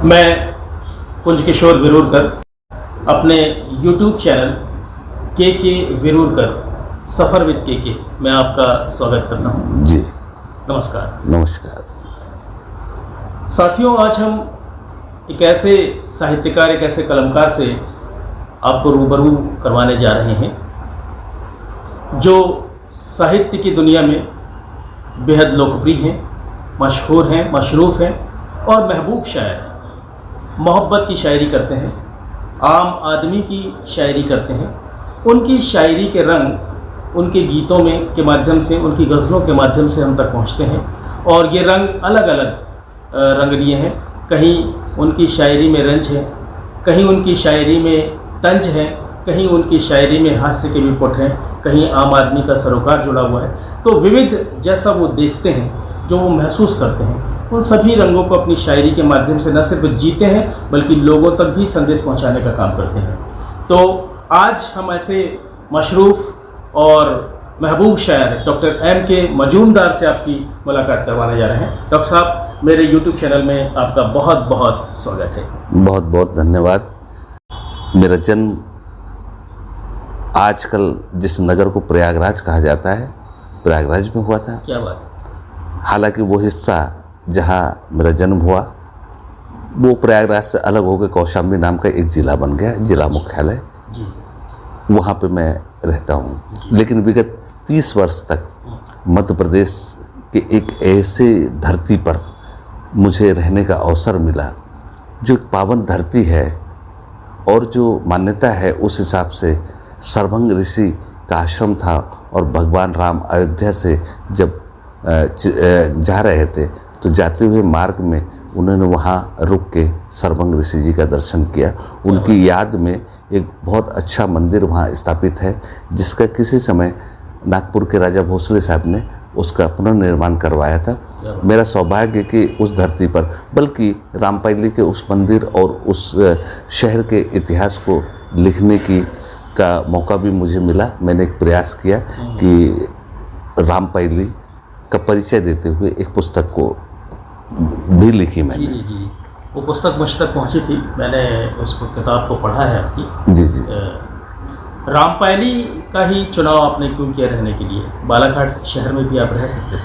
मैं कुंज किशोर विरूरकर अपने YouTube channel के विरूरकर सफ़र विद के मैं आपका स्वागत करता हूं। जी नमस्कार। नमस्कार। साथियों, आज हम एक ऐसे साहित्यकार, एक ऐसे कलमकार से आपको रूबरू करवाने जा रहे हैं जो साहित्य की दुनिया में बेहद लोकप्रिय हैं, मशहूर हैं, मशरूफ़ हैं और महबूब शायर हैं। मोहब्बत की शायरी करते हैं, आम आदमी की शायरी करते हैं। उनकी शायरी के रंग उनके गीतों में के माध्यम से, उनकी गज़लों के माध्यम से हम तक पहुंचते हैं और ये रंग अलग अलग रंग लिए हैं। कहीं उनकी शायरी में रंज है, कहीं उनकी शायरी में तंज है, कहीं उनकी शायरी में हास्य के भी पुट हैं, कहीं आम आदमी का सरोकार जुड़ा हुआ है। तो विविध जैसा वो देखते हैं, जो वो महसूस करते हैं, उन सभी रंगों को अपनी शायरी के माध्यम से न सिर्फ जीते हैं बल्कि लोगों तक भी संदेश पहुंचाने का काम करते हैं। तो आज हम ऐसे मशरूफ़ और महबूब शायर डॉक्टर M.K. मजूमदार से आपकी मुलाकात करवाने जा रहे हैं। डॉक्टर साहब, मेरे YouTube चैनल में आपका बहुत बहुत स्वागत है। बहुत बहुत धन्यवाद। मेरा जन्म आजकल जिस नगर को प्रयागराज कहा जाता है, प्रयागराज में हुआ था। क्या बात है। हालांकि वो हिस्सा जहाँ मेरा जन्म हुआ वो प्रयागराज से अलग हो गए, कौशाम्बी नाम का एक ज़िला बन गया, जिला मुख्यालय। वहाँ पे मैं रहता हूँ। लेकिन विगत 30 वर्ष तक मध्य प्रदेश के एक ऐसे धरती पर मुझे रहने का अवसर मिला जो एक पावन धरती है और जो मान्यता है उस हिसाब से सरभंग ऋषि का आश्रम था। और भगवान राम अयोध्या से जब जा रहे थे तो जाते हुए मार्ग में उन्होंने वहाँ रुक के सरभंग ऋषि जी का दर्शन किया। उनकी याद में एक बहुत अच्छा मंदिर वहाँ स्थापित है जिसका किसी समय नागपुर के राजा भोसले साहब ने उसका पुनर्निर्माण करवाया था। मेरा सौभाग्य कि उस धरती पर, बल्कि रामपायली के उस मंदिर और उस शहर के इतिहास को लिखने का मौका भी मुझे मिला। मैंने एक प्रयास किया कि रामपायली का परिचय देते हुए एक पुस्तक को भी लिखी मैंने। जी। वो पुस्तक मुझ तक पहुंची थी, मैंने उस किताब को पढ़ा है आपकी। जी। रामपायली का ही चुनाव आपने क्यों किया रहने के लिए? बालाघाट शहर में भी आप रह सकते थे।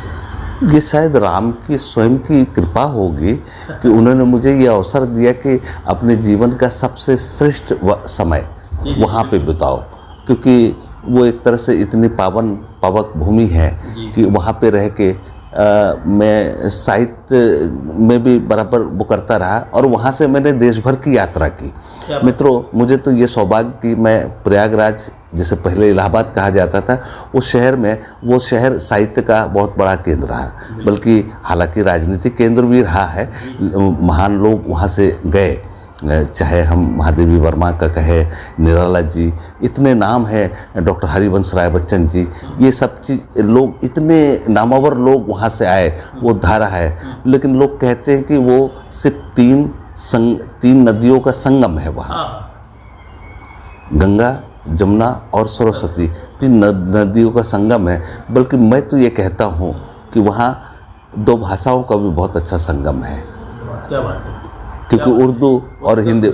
ये शायद राम की स्वयं की कृपा होगी कि उन्होंने मुझे ये अवसर दिया कि अपने जीवन का सबसे श्रेष्ठ समय वहाँ पे बिताओ, क्योंकि वो एक तरह से इतनी पावक भूमि है कि वहाँ पे रह के मैं साहित्य में भी बराबर वो करता रहा और वहाँ से मैंने देश भर की यात्रा की। मित्रों, मुझे तो ये सौभाग्य कि मैं प्रयागराज, जिसे पहले इलाहाबाद कहा जाता था, उस शहर में, वो शहर साहित्य का बहुत बड़ा केंद्र रहा, बल्कि हालांकि राजनीतिक केंद्र भी रहा है। महान लोग वहाँ से गए, चाहे हम महादेवी वर्मा का कहे, निराला जी, इतने नाम हैं, डॉक्टर हरिवंश राय बच्चन जी, ये सब चीज़ लोग, इतने नामवर लोग वहाँ से आए, वो धारा है। लेकिन लोग कहते हैं कि वो सिर्फ तीन नदियों का संगम है वहाँ, गंगा, जमुना और सरस्वती, 3 नदियों का संगम है। बल्कि मैं तो ये कहता हूँ कि वहाँ 2 भाषाओं का भी बहुत अच्छा संगम है। क्या बात है। क्योंकि उर्दू और हिंदी,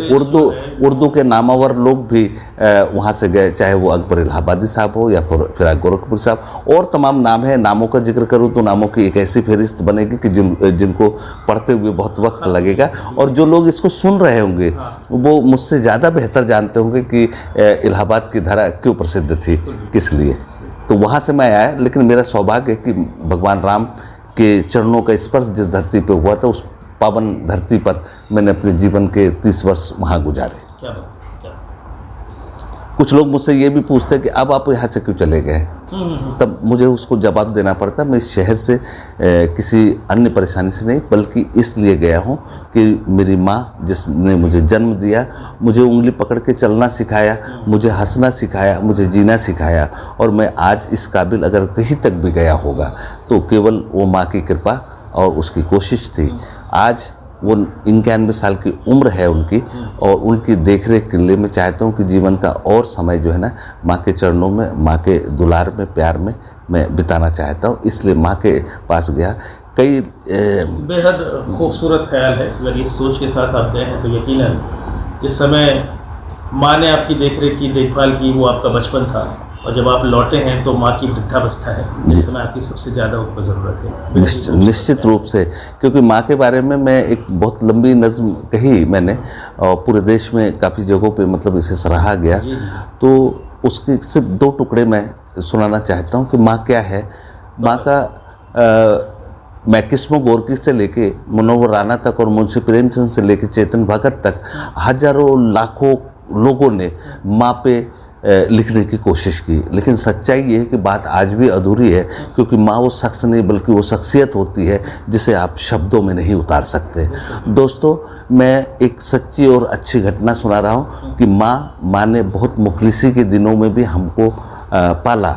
उर्दू के नामवर लोग भी वहाँ से गए, चाहे वो अकबर इलाहाबादी साहब हो या फिर गोरखपुर साहब, और तमाम नाम है। नामों का जिक्र करूँ तो नामों की एक ऐसी फहरिस्त बनेगी कि जिनको पढ़ते हुए बहुत वक्त लगेगा, और जो लोग इसको सुन रहे होंगे वो मुझसे ज़्यादा बेहतर जानते होंगे कि इलाहाबाद की धारा क्यों प्रसिद्ध थी, किस लिए। तो वहाँ से मैं आया, लेकिन मेरा सौभाग्य है कि भगवान राम के चरणों का स्पर्श जिस धरती पर हुआ था, उस पावन धरती पर मैंने अपने जीवन के 30 वर्ष वहाँ गुजारे। क्या बात। कुछ लोग मुझसे ये भी पूछते हैं कि अब आप यहाँ से क्यों चले गए, तब मुझे उसको जवाब देना पड़ता है, मैं इस शहर से किसी अन्य परेशानी से नहीं, बल्कि इसलिए गया हूँ कि मेरी माँ, जिसने मुझे जन्म दिया, मुझे उंगली पकड़ के चलना सिखाया, मुझे हंसना सिखाया, मुझे जीना सिखाया, और मैं आज इस काबिल अगर कहीं तक भी गया होगा तो केवल वो माँ की कृपा और उसकी कोशिश थी। आज वो 91 साल की उम्र है उनकी, और उनकी देखरेख के लिए मैं चाहता हूँ कि जीवन का और समय जो है ना, माँ के चरणों में, माँ के दुलार में, प्यार में मैं बिताना चाहता हूँ। इसलिए माँ के पास गया। कई बेहद खूबसूरत ख्याल है। अगर इस सोच के साथ आप गए हैं तो यकीनन जिस समय माँ ने आपकी देखरेख की, देखभाल की, वो आपका बचपन था, और जब आप लौटे हैं तो माँ की वृद्धावस्था है, जिस समय आपकी सबसे ज़्यादा उनको ज़रूरत है। निश्चित रूप से, क्योंकि माँ के बारे में मैं एक बहुत लंबी नज़्म कही मैंने, और पूरे देश में काफ़ी जगहों पे मतलब इसे सराहा गया। तो उसके सिर्फ 2 टुकड़े मैं सुनाना चाहता हूँ कि माँ क्या है। माँ का मैकिस्मो गोर्की से लेके मनोहर राणा तक और मुंशी प्रेमचंद से लेके चेतन भगत तक हजारों लाखों लोगों ने माँ पे लिखने की कोशिश की, लेकिन सच्चाई ये है कि बात आज भी अधूरी है, क्योंकि माँ वो शख्स नहीं बल्कि वो शख्सियत होती है जिसे आप शब्दों में नहीं उतार सकते। दोस्तों, मैं एक सच्ची और अच्छी घटना सुना रहा हूँ कि माँ ने बहुत मुफलिसी के दिनों में भी हमको पाला।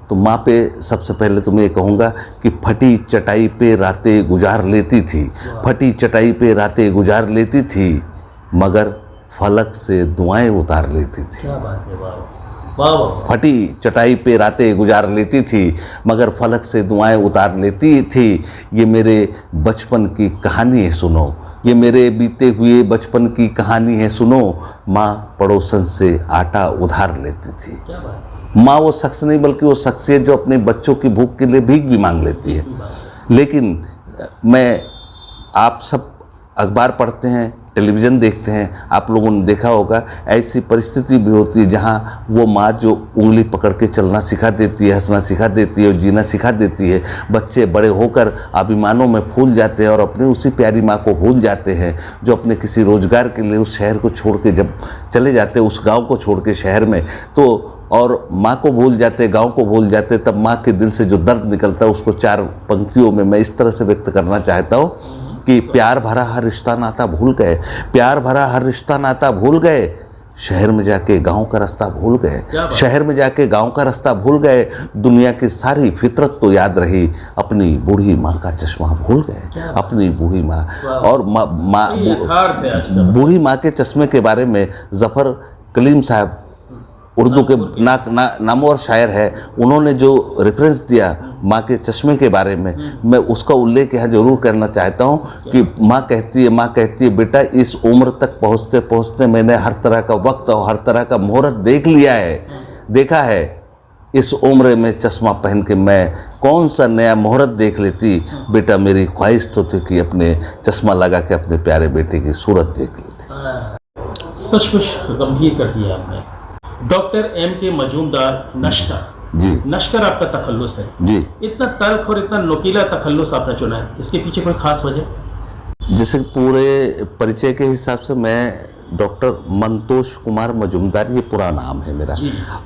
तो माँ पे सबसे पहले तो मैं ये कहूँगा कि फटी चटाई पे रातें गुजार लेती थी, फटी चटाई पे रातें गुजार लेती थी, मगर फलक से दुआएं उतार लेती थी। क्या बात है, वाह। फटी चटाई पे रातें गुजार लेती थी, मगर फलक से दुआएं उतार लेती थी। ये मेरे बचपन की कहानी है सुनो, ये मेरे बीते हुए बचपन की कहानी है सुनो। माँ पड़ोसन से आटा उधार लेती थी। क्या बात। माँ वो शख्स नहीं बल्कि वो शख्सियत जो अपने बच्चों की भूख के लिए भीख भी मांग लेती है। लेकिन मैं, आप सब अखबार पढ़ते हैं, टेलीविज़न देखते हैं, आप लोगों ने देखा होगा ऐसी परिस्थिति भी होती है जहाँ वो माँ जो उंगली पकड़ के चलना सिखा देती है, हंसना सिखा देती है और जीना सिखा देती है, बच्चे बड़े होकर अभिमानों में फूल जाते हैं और अपनी उसी प्यारी माँ को भूल जाते हैं जो अपने किसी रोज़गार के लिए उस शहर को छोड़ के जब चले जाते हैं, उस गाँव को छोड़ के शहर में, तो और माँ को भूल जाते, गांव को भूल जाते, तब माँ के दिल से जो दर्द निकलता है उसको 4 पंक्तियों में मैं इस तरह से व्यक्त करना चाहता हूँ कि प्यार भरा हर रिश्ता नाता भूल गए, प्यार भरा हर रिश्ता नाता भूल गए, शहर में जाके गांव का रास्ता भूल गए, शहर में जाके गांव का रास्ता भूल गए, दुनिया की सारी फितरत तो याद रही, अपनी बूढ़ी माँ का चश्मा भूल गए, अपनी बूढ़ी माँ। और बूढ़ी माँ के चश्मे के बारे में ज़फ़र कलीम साहब उर्दू के नामवर शायर है, उन्होंने जो रेफरेंस दिया माँ के चश्मे के बारे में, मैं उसका उल्लेख यहाँ जरूर करना चाहता हूँ कि माँ कहती है बेटा इस उम्र तक पहुँचते पहुँचते मैंने हर तरह का वक्त और हर तरह का मुहूर्त देख लिया है, देखा है। इस उम्र में चश्मा पहन के मैं कौन सा नया मुहूर्त देख लेती, बेटा मेरी ख्वाहिश तो थी कि अपने चश्मा लगा के अपने प्यारे बेटे की सूरत देख लेती। सचमुच गंभीर कर दिया आपने। Doctor M.K. मजूमदार नश्तर जी, नश्तर आपका तखल्लुस है जी। इतना तल्ख और इतना नुकीला तखल्लुस आपने चुना है, इसके पीछे कोई खास वजह? जैसे पूरे परिचय के हिसाब से मैं डॉक्टर मंतोष कुमार मजूमदार, ये पूरा नाम है मेरा,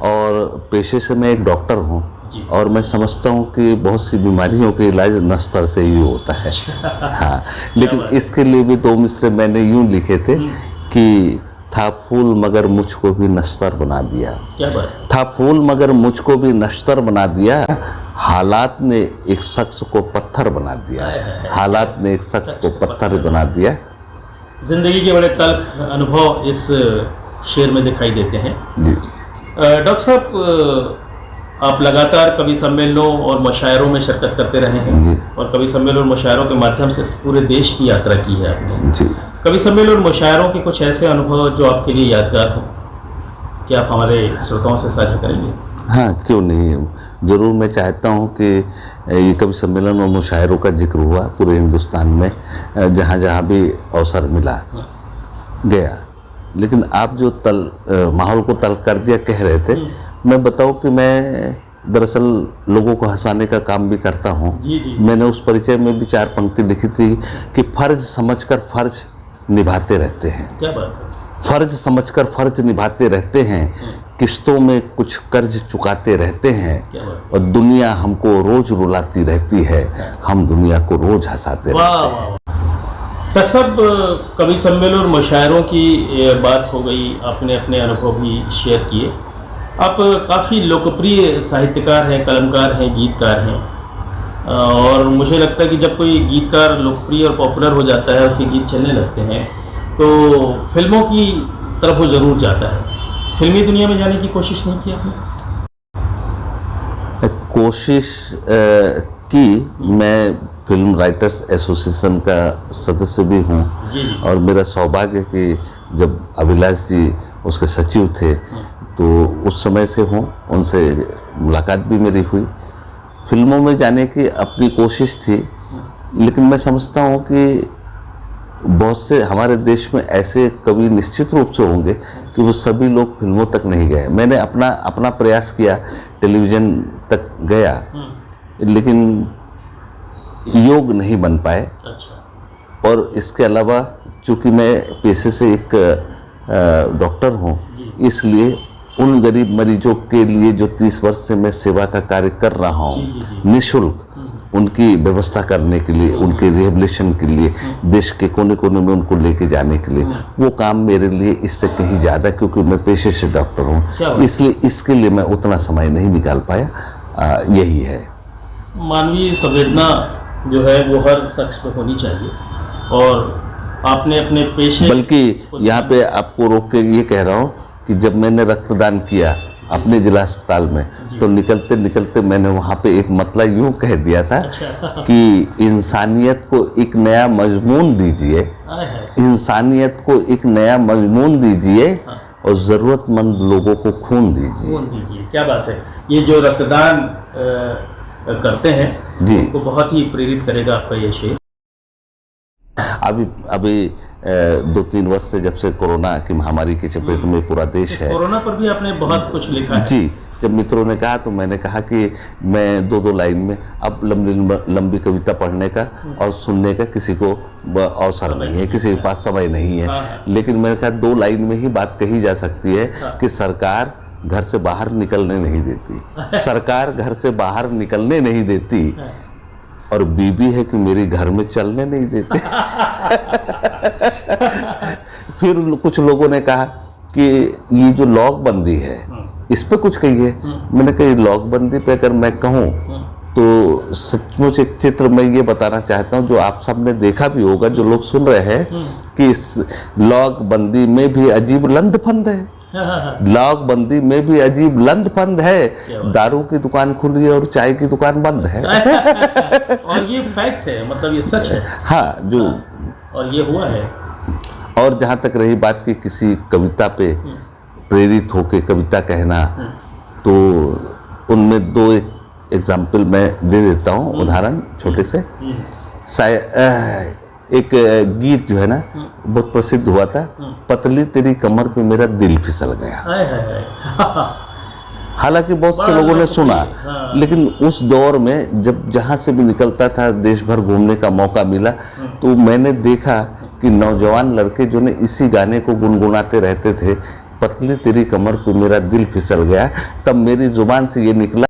और पेशे से मैं एक डॉक्टर हूँ, और मैं समझता हूँ कि बहुत सी बीमारियों के इलाज नश्तर से ही होता है। हाँ, लेकिन इसके लिए भी 2 मिसरे मैंने यूँ लिखे थे कि था फूल मगर मुझको भी नश्तर बना दिया। क्या बात? था फूल मगर मुझको भी नश्तर बना दिया, हालात ने एक शख्स को पत्थर बना दिया, हालात ने एक शख्स को पत्थर बना दिया। जिंदगी के बड़े तल्ख अनुभव इस शेर में दिखाई देते हैं जी। डॉक्टर साहब, आप लगातार कवि सम्मेलनों और मुशायरों में शिरकत करते रहे हैं जी। और कवि सम्मेलन और मुशायरों के माध्यम से पूरे देश की यात्रा की है आपने जी। कवि सम्मेलन और मुशायरों के कुछ ऐसे अनुभव जो आपके लिए यादगार हो, क्या आप हमारे श्रोताओं से साझा करेंगे? हाँ, क्यों नहीं, ज़रूर। मैं चाहता हूँ कि ये कवि सम्मेलन और मुशायरों का जिक्र हुआ पूरे हिंदुस्तान में, जहाँ जहाँ भी अवसर मिला गया, लेकिन आप जो माहौल को तल्ख कर दिया कह रहे थे, मैं बताऊं कि मैं दरअसल लोगों को हंसाने का काम भी करता हूं। मैंने उस परिचय में भी 4 पंक्ति लिखी थी कि फर्ज समझकर फर्ज निभाते रहते हैं। क्या बात? फर्ज समझकर फर्ज निभाते रहते हैं, किस्तों में कुछ कर्ज चुकाते रहते हैं, और दुनिया हमको रोज रुलाती रहती है, हम दुनिया को रोज हंसाते रहते हैं। डॉक्टर साहब, कवि सम्मेलन और मुशायरों की बात हो गई, आपने अपने अनुभव भी शेयर किए। आप काफ़ी लोकप्रिय साहित्यकार हैं, कलमकार हैं, गीतकार हैं, और मुझे लगता है कि जब कोई गीतकार लोकप्रिय और पॉपुलर हो जाता है, उसके गीत चलने लगते हैं, तो फिल्मों की तरफ वो ज़रूर जाता है। फिल्मी दुनिया में जाने की कोशिश नहीं की आपने? कोशिश की, मैं फिल्म राइटर्स एसोसिएशन का सदस्य भी हूँ। जी। और मेरा सौभाग्य है कि जब अभिलाष जी उसके सचिव थे तो उस समय से हूँ, उनसे मुलाकात भी मेरी हुई। फिल्मों में जाने की अपनी कोशिश थी, लेकिन मैं समझता हूँ कि बहुत से हमारे देश में ऐसे कवि निश्चित रूप से होंगे कि वो सभी लोग फिल्मों तक नहीं गए। मैंने अपना प्रयास किया, टेलीविज़न तक गया, लेकिन योग नहीं बन पाए। अच्छा। और इसके अलावा चूँकि मैं पेशे से एक डॉक्टर हूँ, इसलिए उन गरीब मरीजों के लिए जो 30 वर्ष से मैं सेवा का कार्य कर रहा हूँ, निःशुल्क उनकी व्यवस्था करने के लिए, उनके रिहेबिलिटेशन के लिए, देश के कोने कोने में उनको लेके जाने के लिए, वो काम मेरे लिए इससे कहीं ज़्यादा, क्योंकि मैं पेशे से डॉक्टर हूँ, इसलिए इसके लिए मैं उतना समय नहीं निकाल पाया। यही है। मानवीय संवेदना जो है वो हर शख्स पे होनी चाहिए, और आपने अपने पेशे, बल्कि यहाँ पे आपको रोक के ये कह रहा हूँ कि जब मैंने रक्तदान किया अपने जिला अस्पताल में, तो निकलते निकलते मैंने वहाँ पे एक मतला यूँ कह दिया था कि इंसानियत को एक नया मजमून दीजिए, इंसानियत को एक नया मजमून दीजिए, और ज़रूरतमंद लोगों को खून दीजिए। क्या बात है। ये जो रक्तदान करते हैं जी, उनको बहुत ही प्रेरित करेगा आपका ये शेर। अभी 2-3 वर्ष से, जब से कोरोना की महामारी की चपेट में पूरा देश है, कोरोना पर भी आपने बहुत कुछ लिखा है। जी। जब मित्रों ने कहा तो मैंने कहा कि मैं 2-2 लाइन में, अब लंबी कविता पढ़ने का और सुनने का किसी को अवसर नहीं है, किसी के पास समय नहीं है, लेकिन मैंने कहा 2 लाइन में ही बात कही जा सकती है कि सरकार घर से बाहर निकलने नहीं देती, सरकार घर से बाहर निकलने नहीं देती, और बीबी है कि मेरी घर में चलने नहीं देती। फिर कुछ लोगों ने कहा कि ये जो लॉकबंदी है इस पे कुछ कहिए। मैंने कहा लॉकबंदी पे अगर मैं कहूँ तो सचमुच एक चित्र मैं ये बताना चाहता हूँ, जो आप सबने देखा भी होगा, जो लोग सुन रहे हैं, कि इस लॉकबंदी में भी अजीब लंद फंद है, लॉकबंदी में भी अजीब लंद फंद है, दारू की दुकान खुली है और चाय की दुकान बंद है। और ये फैक्ट है, मतलब ये सच है। हाँ, जो और ये हुआ है। और जहाँ तक रही बात कि किसी कविता पे प्रेरित होके कविता कहना, तो उनमें 2 एग्जाम्पल मैं दे देता हूँ, उदाहरण छोटे से। एक गीत जो है ना बहुत प्रसिद्ध हुआ था, पतली तेरी कमर पे मेरा दिल फिसल गया। हालांकि बहुत से लोगों ने सुना, लेकिन उस दौर में जब जहाँ से भी निकलता था देश भर घूमने का मौका मिला, तो मैंने देखा कि नौजवान लड़के जो ने इसी गाने को गुनगुनाते रहते थे, पतली तेरी कमर पे मेरा दिल फिसल गया। तब मेरी जुबान से ये निकला,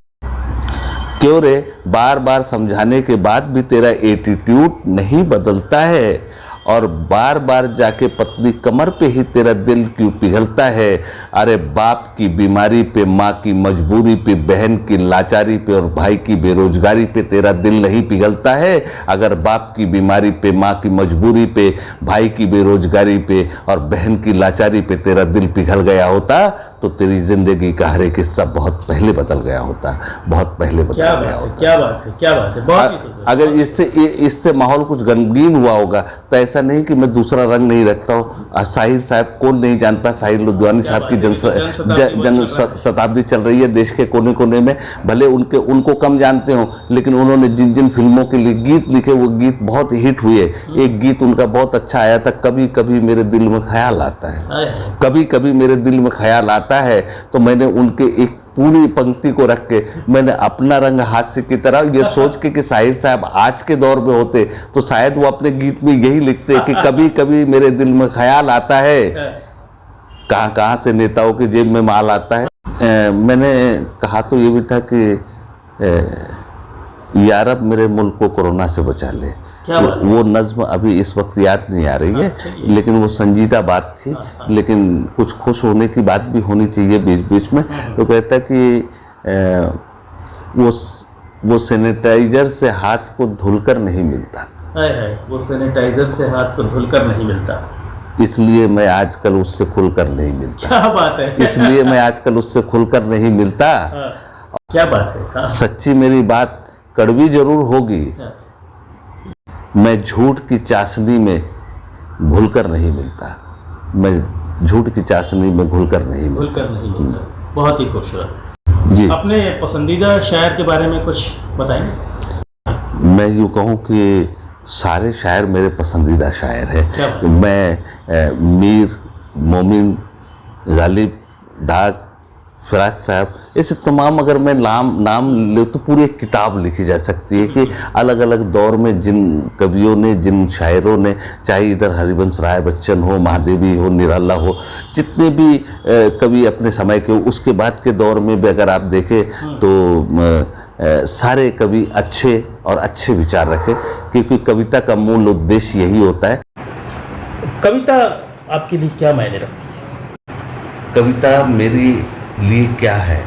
क्यों रे बार बार समझाने के बाद भी तेरा एटीट्यूड नहीं बदलता है, और बार बार जाके पतली कमर पे ही तेरा दिल क्यों पिघलता है। अरे बाप की बीमारी पे, माँ की मजबूरी पे, बहन की लाचारी पे और भाई की बेरोजगारी पे तेरा दिल नहीं पिघलता है। अगर बाप की बीमारी पे, माँ की मजबूरी पे, भाई की बेरोजगारी पे और बहन की लाचारी पे तेरा दिल पिघल गया होता, तो तेरी जिंदगी का हर एक हिस्सा बहुत पहले बदल गया होता, बहुत पहले बदल गया होता। क्या बात है, क्या बात है, बहुत ही सुंदर। अगर इससे माहौल कुछ गमगीन हुआ होगा तो ऐसा नहीं कि मैं दूसरा रंग नहीं रखता हूँ। साहिर साहब, कौन नहीं जानता साहिर लुधियानवी साहब की जन्म शताब्दी चल रही है देश के कोने कोने में। भले उनको कम जानते हो, लेकिन उन्होंने जिन जिन फिल्मों के लिए गीत लिखे वो गीत बहुत हिट हुए। एक गीत उनका बहुत अच्छा आया था, कभी कभी मेरे दिल में ख्याल आता है, कभी कभी मेरे दिल में ख्याल आता है। तो मैंने उनके एक पूरी पंक्ति को रख के मैंने अपना रंग हास्य की तरह ये सोच के कि साहिर साहब आज के दौर में होते तो शायद वो अपने गीत में यही लिखते कि कभी कभी मेरे दिल में ख्याल आता है। कहाँ कहाँ से नेताओं के जेब में माल आता है। मैंने कहा तो ये भी था कि यार अब मेरे मुल्क को कोरोना से बचा ले। वो नज्म अभी इस वक्त याद नहीं आ रही है, लेकिन वो संजीदा बात थी, लेकिन कुछ खुश होने की बात भी होनी चाहिए बीच बीच में। तो कहता कि वो सैनिटाइजर से हाथ को धुलकर नहीं मिलता, वो सैनिटाइजर से हाथ को धुलकर नहीं मिलता, इसलिए मैं आजकल उससे खुलकर नहीं मिलता। क्या बात है। इसलिए मैं आजकल उससे खुलकर नहीं मिलता। क्या बात है। सच्ची मेरी बात कड़वी जरूर होगी, मैं झूठ की चाशनी में घुलकर नहीं मिलता, मैं झूठ की चाशनी में घुलकर नहीं मिलता। बहुत ही खूबसूरत जी। अपने पसंदीदा शायर के बारे में कुछ बताएंगे? मैं यूँ कहूँ कि सारे शायर मेरे पसंदीदा शायर हैं। मैं मीर, मोमिन, गालिब, दाग, फिराक साहब, ऐसे तमाम अगर मैं नाम ले तो पूरी एक किताब लिखी जा सकती है कि अलग अलग दौर में जिन कवियों ने, जिन शायरों ने, चाहे इधर हरिवंश राय बच्चन हो, महादेवी हो, निराला हो, जितने भी कवि अपने समय के, उसके बाद के दौर में भी अगर आप देखें तो सारे कवि अच्छे और अच्छे विचार रखें, क्योंकि कविता का मूल उद्देश्य यही होता है। कविता आपके लिए क्या मायने रखती है? कविता मेरे लिए क्या है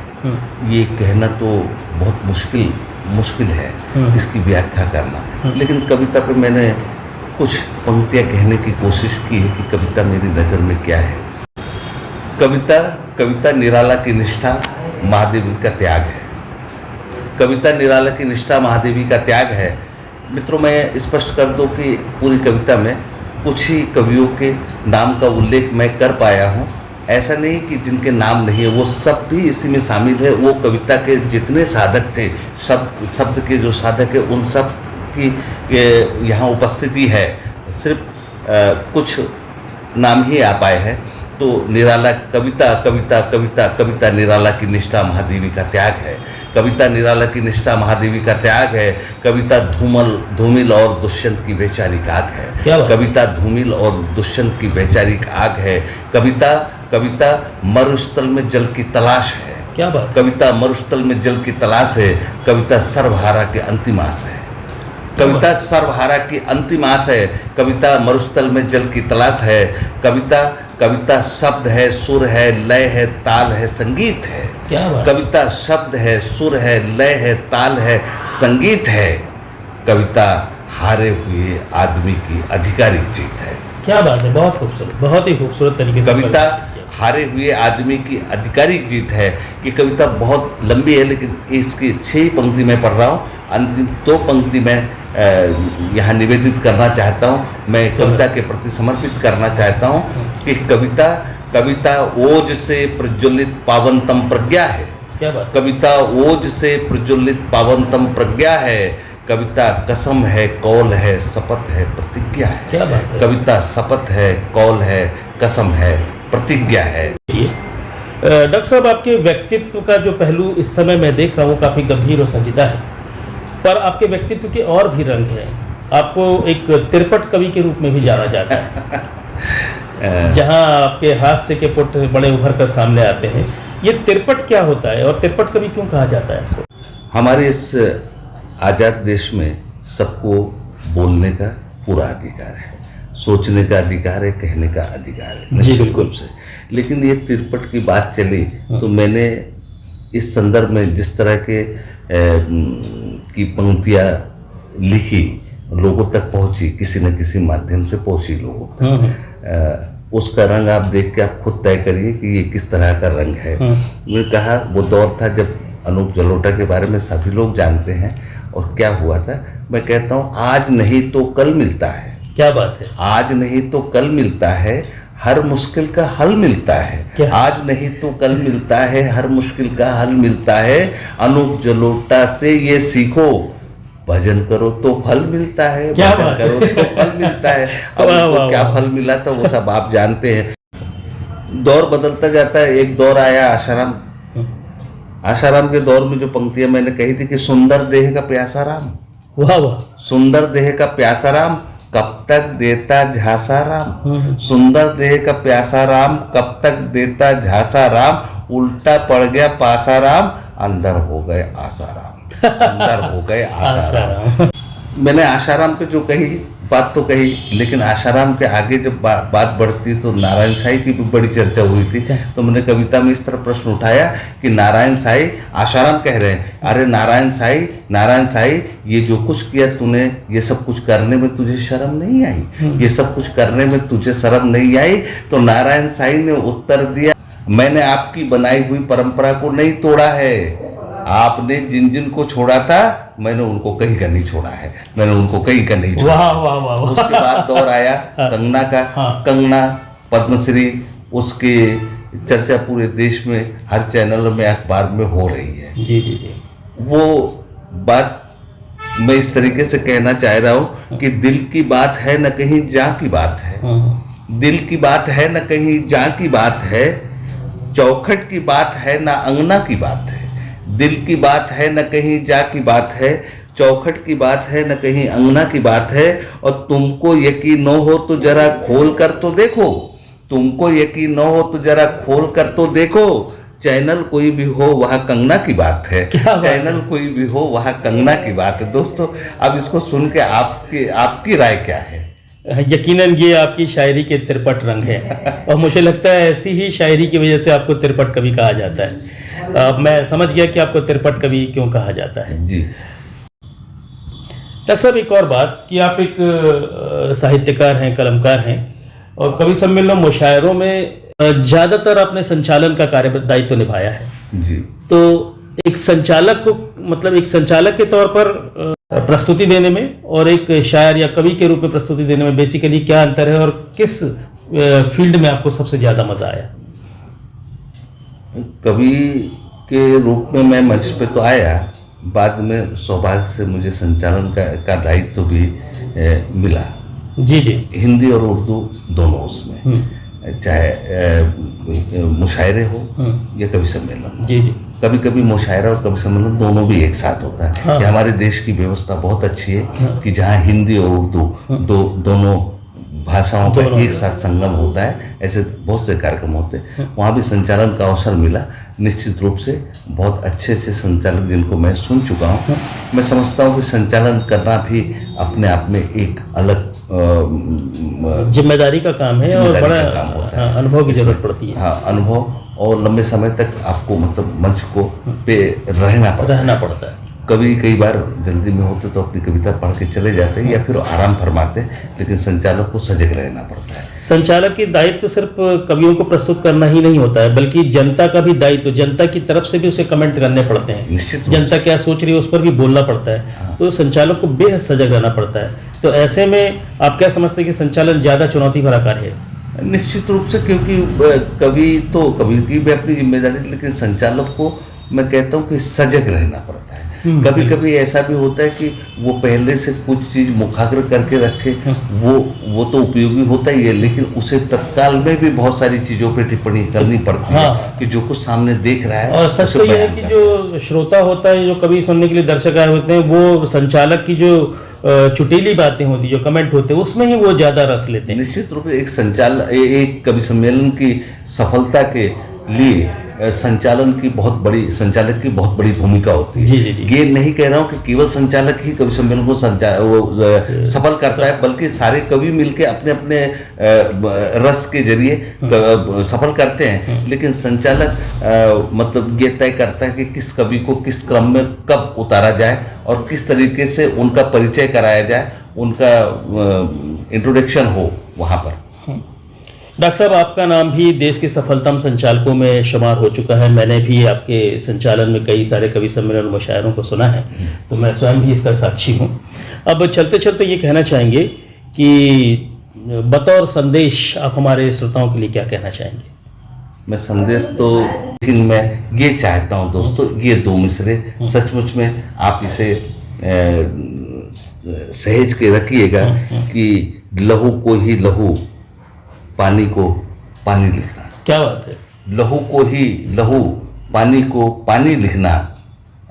ये कहना तो बहुत मुश्किल है इसकी व्याख्या करना, लेकिन कविता पे मैंने कुछ पंक्तियां कहने की कोशिश की है कि कविता मेरी नज़र में क्या है। कविता निराला की निष्ठा, महादेवी का त्याग है। कविता निराला की निष्ठा, महादेवी का त्याग है। मित्रों, मैं स्पष्ट कर दूं कि पूरी कविता में कुछ ही कवियों के नाम का उल्लेख मैं कर पाया हूँ। ऐसा नहीं कि जिनके नाम नहीं है, वो सब भी इसी में शामिल है। वो कविता के जितने साधक थे, शब्द के जो साधक है, उन सब की यहाँ उपस्थिति है। सिर्फ कुछ नाम ही आ पाए हैं। तो निराला कविता निराला की निष्ठा, महादेवी का त्याग है। कविता निराला की निष्ठा, महादेवी का त्याग है। कविता धूमिल और दुष्यंत की वैचारिक आग है। कविता धूमिल और दुष्यंत की वैचारिक आग है। कविता मरुस्थल में जल की तलाश है। क्या बात? कविता मरुस्थल में जल की तलाश है। कविता सर्वहारा के अंतिम आस है। कविता सर्वहारा की अंतिम आस है। कविता मरुस्थल में जल की तलाश है। कविता शब्द है, सुर है, लय है, ताल है, संगीत है। क्या बात? कविता शब्द है, सुर है, लय है, ताल है, संगीत है। कविता हारे हुए आदमी की आधिकारिक जीत है। क्या बात है, बहुत खूबसूरत, बहुत ही खूबसूरत तरीके से। कविता हारे हुए आदमी की आधिकारिक जीत है। कि कविता बहुत लंबी है, लेकिन इसकी 6 पंक्ति मैं पढ़ रहा हूँ। अंतिम 2 पंक्ति मैं यहाँ निवेदित करना चाहता हूँ। मैं कविता के प्रति समर्पित करना चाहता हूँ कि कविता ओज से प्रज्वलित पावनतम प्रज्ञा है। क्या बात? कविता ओज से प्रज्वलित पावनतम प्रज्ञा है। कविता कसम है, कौल है, शपथ है, प्रतिज्ञा है। क्या बात है? कविता शपथ है, कौल है, कसम है, प्रतिज्ञा है। डॉक्टर साहब, आपके व्यक्तित्व का जो पहलू इस समय मैं देख रहा हूँ काफ़ी गंभीर और संजीदा है, पर आपके व्यक्तित्व के और भी रंग हैं। आपको एक तिरपट कवि के रूप में भी जाना जाता है, जहाँ आपके हास्य के पुट बड़े उभर कर सामने आते हैं। ये तिरपट क्या होता है और तिरपट कवि क्यों कहा जाता है आपको? हमारे इस आज़ाद देश में सबको बोलने का पूरा अधिकार है, सोचने का अधिकार है, कहने का अधिकार है, जी बिल्कुल से। लेकिन ये तिरपट की बात चली तो मैंने इस संदर्भ में जिस तरह के की पंक्तियाँ लिखी, लोगों तक पहुँची, किसी न किसी माध्यम से पहुँची लोगों तक, उसका रंग आप देख के आप खुद तय करिए कि ये किस तरह का रंग है। मैंने कहा वो दौर था जब अनूप जलोटा के बारे में सभी लोग जानते हैं, और क्या हुआ था। मैं कहता हूँ आज नहीं तो कल मिलता है। क्या बात है? आज नहीं तो कल मिलता है, हर मुश्किल का हल मिलता है। आज नहीं तो कल मिलता है, हर मुश्किल का हल मिलता है। अनूप जलोटा से ये सीखो, भजन करो तो फल मिलता है, भजन करो तो फल मिलता है। अब उनको क्या फल मिला था वो सब आप जानते हैं। दौर बदलता जाता है। एक दौर आया आशाराम के दौर में जो पंक्तियां मैंने कही थी कि सुंदर देह का प्यासा राम, वाह वाह, सुंदर देह का प्यासा राम, कब तक देता झांसा राम। सुंदर देह का प्यासा राम, कब तक देता झांसा राम, उल्टा पड़ गया पासा राम, अंदर हो गए आसाराम, अंदर हो गए आसाराम। मैंने आशाराम पे जो कही बात तो कही, लेकिन आशाराम के आगे जब बात बढ़ती तो नारायण साईं की भी बड़ी चर्चा हुई थी। तो मैंने कविता में इस तरह प्रश्न उठाया कि नारायण साईं, आशाराम कह रहे हैं, अरे नारायण साईं ये जो कुछ किया तूने, ये सब कुछ करने में तुझे शर्म नहीं आई? ये सब कुछ करने में तुझे शर्म नहीं आई? तो नारायण साईं ने उत्तर दिया, मैंने आपकी बनाई हुई परंपरा को नहीं तोड़ा है, आपने जिन जिन को छोड़ा था मैंने उनको कहीं का नहीं छोड़ा है, मैंने उनको कहीं का नहीं छोड़ा। वाह वाह वाह वाह। उसके बाद दौर आया कंगना का। कंगना पद्मश्री, उसकी चर्चा पूरे देश में हर चैनल में, अखबार में हो रही है। जी जी जी। वो बात मैं इस तरीके से कहना चाह रहा हूँ कि दिल की बात है न कहीं जहाँ की बात है, दिल की बात है न कहीं जहाँ की बात है, चौखट की बात है न अंगना की बात है। दिल की बात है न कहीं जहाँ की बात है, चौखट की बात है न कहीं अंगना की बात है। और तुमको यकीन न हो तो जरा खोल कर तो देखो, तुमको यकीन न हो तो जरा खोल कर तो देखो, चैनल कोई भी हो वहाँ कंगना की बात है, चैनल कोई भी हो वहाँ कंगना की बात है। दोस्तों, अब इसको सुन के आपकी राय क्या है? यकीनन ये आपकी शायरी के तिरपट रंग है, और मुझे लगता है ऐसी ही शायरी की वजह से आपको तिरपट कवि कहा जाता है। अब मैं समझ गया कि आपको तिरपट कवि क्यों कहा जाता है। जी डॉक्टर साहब, एक और बात कि आप एक साहित्यकार हैं, कलमकार हैं, और कवि सम्मेलन मुशायरों में ज़्यादातर आपने संचालन का कार्य दायित्व निभाया है। जी। तो एक संचालक को, मतलब एक संचालक के तौर पर प्रस्तुति देने में और एक शायर या कवि के रूप में प्रस्तुति देने में बेसिकली क्या अंतर है, और किस फील्ड में आपको सबसे ज़्यादा मज़ा आया? कवि के रूप में मैं मंच पे तो आया, बाद में सौभाग्य से मुझे संचालन का दायित्व भी मिला। जी जी। हिंदी और उर्दू दोनों उसमें, चाहे मुशायरे हो या कवि सम्मेलन। जी जी। कभी कभी मुशायरा और कवि सम्मेलन दोनों भी एक साथ होता है। हाँ। कि हमारे देश की व्यवस्था बहुत अच्छी है कि जहाँ हिंदी और उर्दू दोनों भाषाओं का एक साथ संगम होता है, ऐसे बहुत से कार्यक्रम होते हैं। वहाँ भी संचालन का अवसर मिला, निश्चित रूप से बहुत अच्छे से संचालक जिनको मैं सुन चुका हूँ। मैं समझता हूँ कि संचालन करना भी अपने आप में एक अलग जिम्मेदारी का काम है, और बड़ा काम होता है। अनुभव की जरूरत पड़ती है। हाँ, अनुभव, और लंबे समय तक आपको मतलब मंच को पे रहना पड़ता है। कभी कई बार जल्दी में होते तो अपनी कविता पढ़ के चले जाते हैं या फिर आराम फरमाते हैं, लेकिन संचालक को सजग रहना पड़ता है। संचालक की दायित्व सिर्फ कवियों को प्रस्तुत करना ही नहीं होता है, बल्कि जनता का भी दायित्व, जनता की तरफ से भी उसे कमेंट करने पड़ते हैं। निश्चित जनता क्या सोच रही है उस पर भी बोलना पड़ता है। हाँ। तो संचालक को बेहद सजग रहना पड़ता है। तो ऐसे में आप क्या समझते हैं कि संचालन ज़्यादा चुनौती भरा कार्य है? निश्चित रूप से, क्योंकि कवि की भी अपनी जिम्मेदारी, लेकिन संचालक को मैं कहता हूँ कि सजग रहना पड़ता है। कभी कभी ऐसा भी होता है कि वो पहले से कुछ चीज मुखाग्र करके रखे, वो तो उपयोगी होता ही है, लेकिन उसे तत्काल में भी बहुत सारी चीजों पे टिप्पणी करनी पड़ती है। हाँ। कि जो कुछ सामने देख रहा है। और सच तो यह है कि जो श्रोता होता है, जो कवि सुनने के लिए दर्शक आए होते हैं, वो संचालक की जो चुटीली बातें होती है, जो कमेंट होते हैं, उसमें ही वो ज्यादा रस लेते हैं। निश्चित रूप से एक कवि सम्मेलन की सफलता के लिए संचालक की बहुत बड़ी भूमिका होती है। जी जी जी। ये नहीं कह रहा हूँ कि केवल संचालक ही कवि सम्मेलन को सफल करता है, बल्कि सारे कवि मिलके अपने अपने रस के जरिए सफल करते हैं। लेकिन संचालक मतलब ये तय करता है कि किस कवि को किस क्रम में कब उतारा जाए और किस तरीके से उनका परिचय कराया जाए, उनका इंट्रोडक्शन हो वहाँ पर। डॉक्टर साहब, आपका नाम भी देश के सफलतम संचालकों में शुमार हो चुका है। मैंने भी आपके संचालन में कई सारे कवि सम्मेलन और मुशायरों को सुना है, तो मैं स्वयं भी इसका साक्षी हूँ। अब चलते चलते ये कहना चाहेंगे कि बतौर संदेश आप हमारे श्रोताओं के लिए क्या कहना चाहेंगे? मैं संदेश तो, लेकिन मैं ये चाहता हूँ दोस्तों, ये दो मिसरे सचमुच में आप इसे सहेज के रखिएगा कि लहू को ही लहू, पानी को पानी लिखना। क्या बात है। लहू को ही लहू, पानी को पानी लिखना।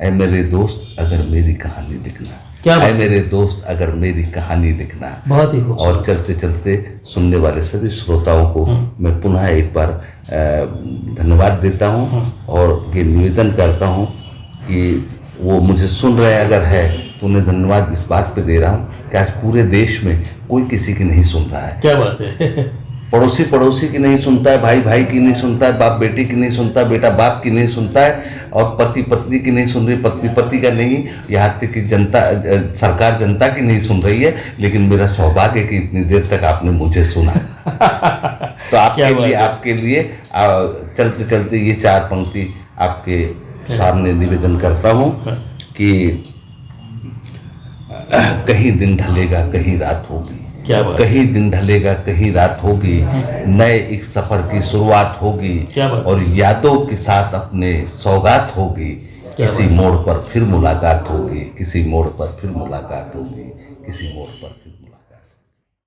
ऐ मेरे दोस्त अगर मेरी कहानी लिखना। क्या ऐ मेरे दोस्त अगर मेरी कहानी लिखना। बहुत ही और चलते चलते सुनने वाले सभी श्रोताओं को मैं पुनः एक बार धन्यवाद देता हूँ और ये निवेदन करता हूँ कि वो मुझे सुन रहे अगर है तो उन्हें धन्यवाद इस बात पे दे रहा हूँ कि आज पूरे देश में कोई किसी की नहीं सुन रहा है। क्या बात है। पड़ोसी पड़ोसी की नहीं सुनता है, भाई भाई की नहीं सुनता है, बाप बेटी की नहीं सुनता है, बेटा बाप की नहीं सुनता है, और पति पत्नी की नहीं सुन रही, पत्नी पति का नहीं, यहाँ तक कि जनता सरकार जनता की नहीं सुन रही है। लेकिन मेरा सौभाग्य है कि इतनी देर तक आपने मुझे सुना। तो आपके लिए चलते चलते ये चार पंक्ति आपके सामने निवेदन करता हूँ कि कहीं दिन ढलेगा कहीं रात होगी, क्या बात। कहीं दिन ढलेगा कहीं रात होगी, नए एक सफर की शुरुआत होगी, क्या बात। और यादों के साथ अपने सौगात होगी, किसी बात। मोड़ पर फिर मुलाकात होगी, किसी मोड़ पर फिर मुलाकात होगी, किसी मोड़ पर फिर मुलाकात।